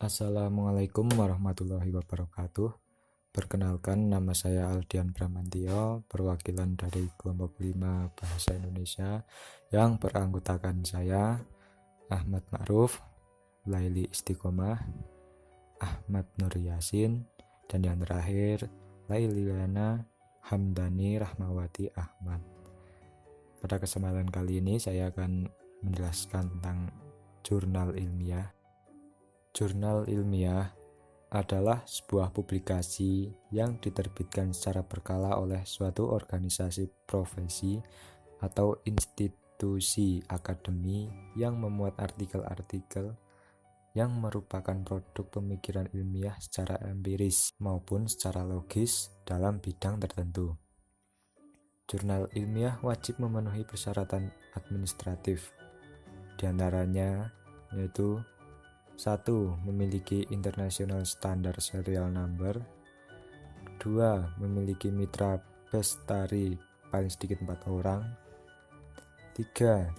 Assalamualaikum warahmatullahi wabarakatuh. Perkenalkan, nama saya Aldian Bramantio, perwakilan dari kelompok 5 Bahasa Indonesia yang beranggotakan saya, Ahmad Ma'ruf, Laili Istiqomah, Ahmad Nur Yasin, dan yang terakhir Lailiana Hamdani Rahmawati Ahmad. Pada kesempatan kali ini saya akan menjelaskan tentang jurnal ilmiah. Jurnal ilmiah adalah sebuah publikasi yang diterbitkan secara berkala oleh suatu organisasi profesi atau institusi akademi yang memuat artikel-artikel yang merupakan produk pemikiran ilmiah secara empiris maupun secara logis dalam bidang tertentu. Jurnal ilmiah wajib memenuhi persyaratan administratif, diantaranya yaitu 1. Memiliki International Standard Serial Number. 2. Memiliki mitra bestari paling sedikit 4 orang. 3.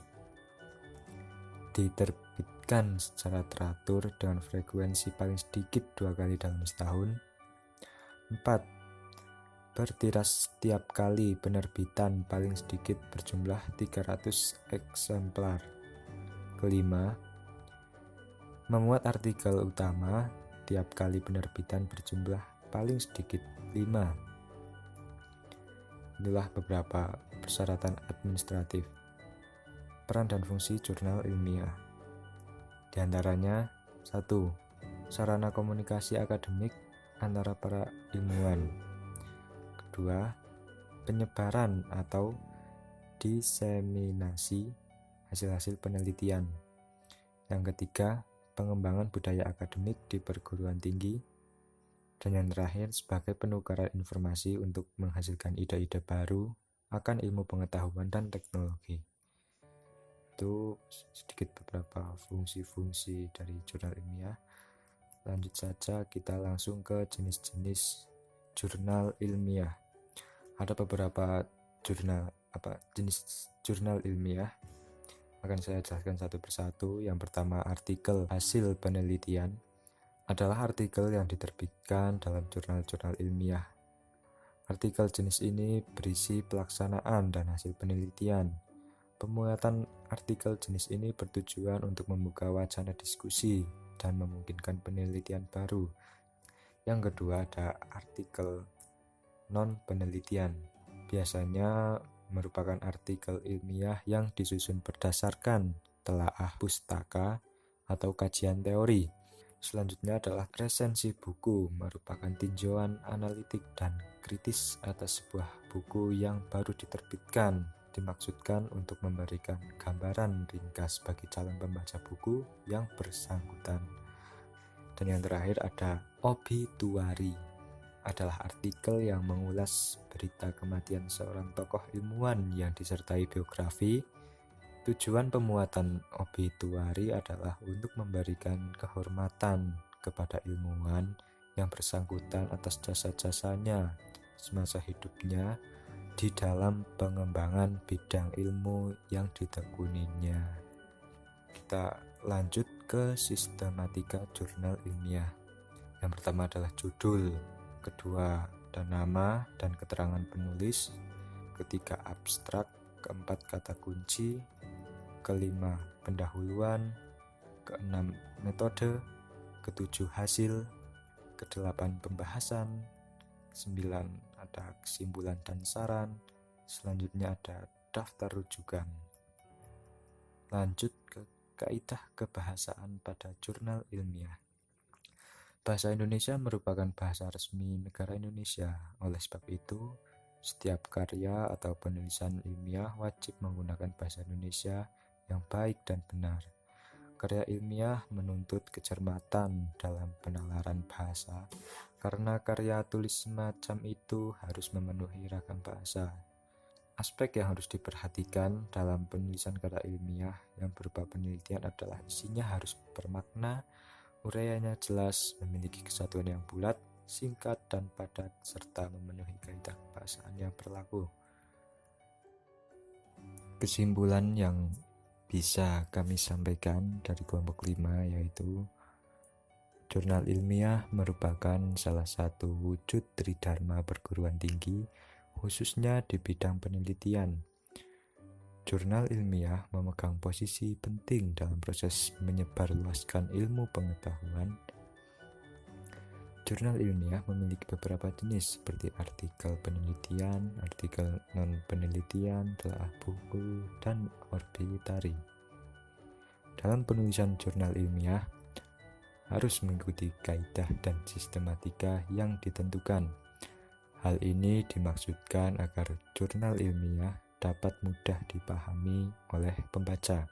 Diterbitkan secara teratur dengan frekuensi paling sedikit 2 kali dalam setahun. 4. Bertiras setiap kali penerbitan paling sedikit berjumlah 300 eksemplar. Kelima, memuat artikel utama tiap kali penerbitan berjumlah paling sedikit 5. Inilah beberapa persyaratan administratif. Peran dan fungsi jurnal ilmiah. Di antaranya 1. Sarana komunikasi akademik antara para ilmuwan. Kedua, penyebaran atau diseminasi hasil-hasil penelitian. Yang ketiga, pengembangan budaya akademik di perguruan tinggi. Dan yang terakhir, sebagai penukaran informasi untuk menghasilkan ide-ide baru akan ilmu pengetahuan dan teknologi. Itu sedikit beberapa fungsi-fungsi dari jurnal ilmiah. Lanjut saja, kita langsung ke jenis-jenis jurnal ilmiah. Ada beberapa jenis jurnal ilmiah. Akan saya jelaskan satu persatu. Yang pertama, artikel hasil penelitian adalah artikel yang diterbitkan dalam jurnal-jurnal ilmiah. Artikel jenis ini berisi pelaksanaan dan hasil penelitian. Pemuatan artikel jenis ini bertujuan untuk membuka wacana diskusi dan memungkinkan penelitian baru. Yang kedua, ada artikel non-penelitian. Biasanya merupakan artikel ilmiah yang disusun berdasarkan telaah pustaka atau kajian teori. Selanjutnya adalah resensi buku, merupakan tinjauan analitik dan kritis atas sebuah buku yang baru diterbitkan. Dimaksudkan untuk memberikan gambaran ringkas bagi calon pembaca buku yang bersangkutan. Dan yang terakhir ada obituari, adalah artikel yang mengulas berita kematian seorang tokoh ilmuwan yang disertai biografi. Tujuan pemuatan obituari adalah untuk memberikan kehormatan kepada ilmuwan yang bersangkutan atas jasa-jasanya semasa hidupnya di dalam pengembangan bidang ilmu yang ditekuninya. Kita lanjut ke sistematika jurnal ilmiah. Yang pertama adalah judul. Kedua, ada nama dan keterangan penulis. Ketiga, abstrak. Keempat, kata kunci. Kelima, pendahuluan. Keenam, metode. Ketujuh, hasil. Kedelapan, pembahasan. 9, ada kesimpulan dan saran. Selanjutnya ada daftar rujukan. Lanjut ke kaidah kebahasaan pada jurnal ilmiah. Bahasa Indonesia merupakan bahasa resmi negara Indonesia. Oleh sebab itu, setiap karya atau penulisan ilmiah wajib menggunakan bahasa Indonesia yang baik dan benar. Karya ilmiah menuntut kecermatan dalam penalaran bahasa, karena karya tulis semacam itu harus memenuhi ragam bahasa. Aspek yang harus diperhatikan dalam penulisan karya ilmiah yang berupa penelitian adalah isinya harus bermakna, uraiannya jelas, memiliki kesatuan yang bulat, singkat dan padat, serta memenuhi kaidah kebahasaan yang berlaku. Kesimpulan yang bisa kami sampaikan dari kelompok 5 yaitu Jurnal ilmiah merupakan salah satu wujud tridharma perguruan tinggi, khususnya di bidang penelitian. Jurnal ilmiah memegang posisi penting dalam proses menyebarluaskan ilmu pengetahuan. Jurnal ilmiah memiliki beberapa jenis seperti artikel penelitian, artikel non-penelitian, telaah buku, dan obituari. Dalam penulisan jurnal ilmiah, harus mengikuti kaidah dan sistematika yang ditentukan. Hal ini dimaksudkan agar jurnal ilmiah dapat mudah dipahami oleh pembaca,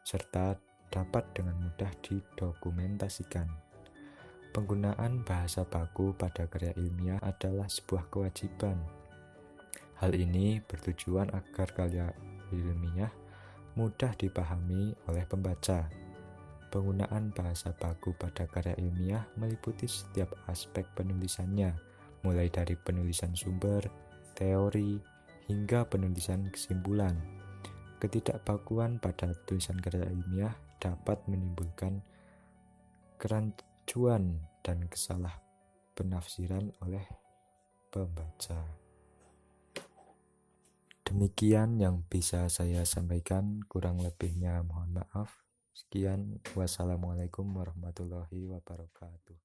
serta dapat dengan mudah didokumentasikan. Penggunaan bahasa baku pada karya ilmiah adalah sebuah kewajiban. Hal ini bertujuan agar karya ilmiah mudah dipahami oleh pembaca. Penggunaan bahasa baku pada karya ilmiah meliputi setiap aspek penulisannya, mulai dari penulisan sumber, teori, hingga penulisan kesimpulan. Ketidakbakuan pada tulisan karya ilmiah dapat menimbulkan kerancuan dan kesalah penafsiran oleh pembaca. Demikian yang bisa saya sampaikan, kurang lebihnya mohon maaf. Sekian, wassalamualaikum warahmatullahi wabarakatuh.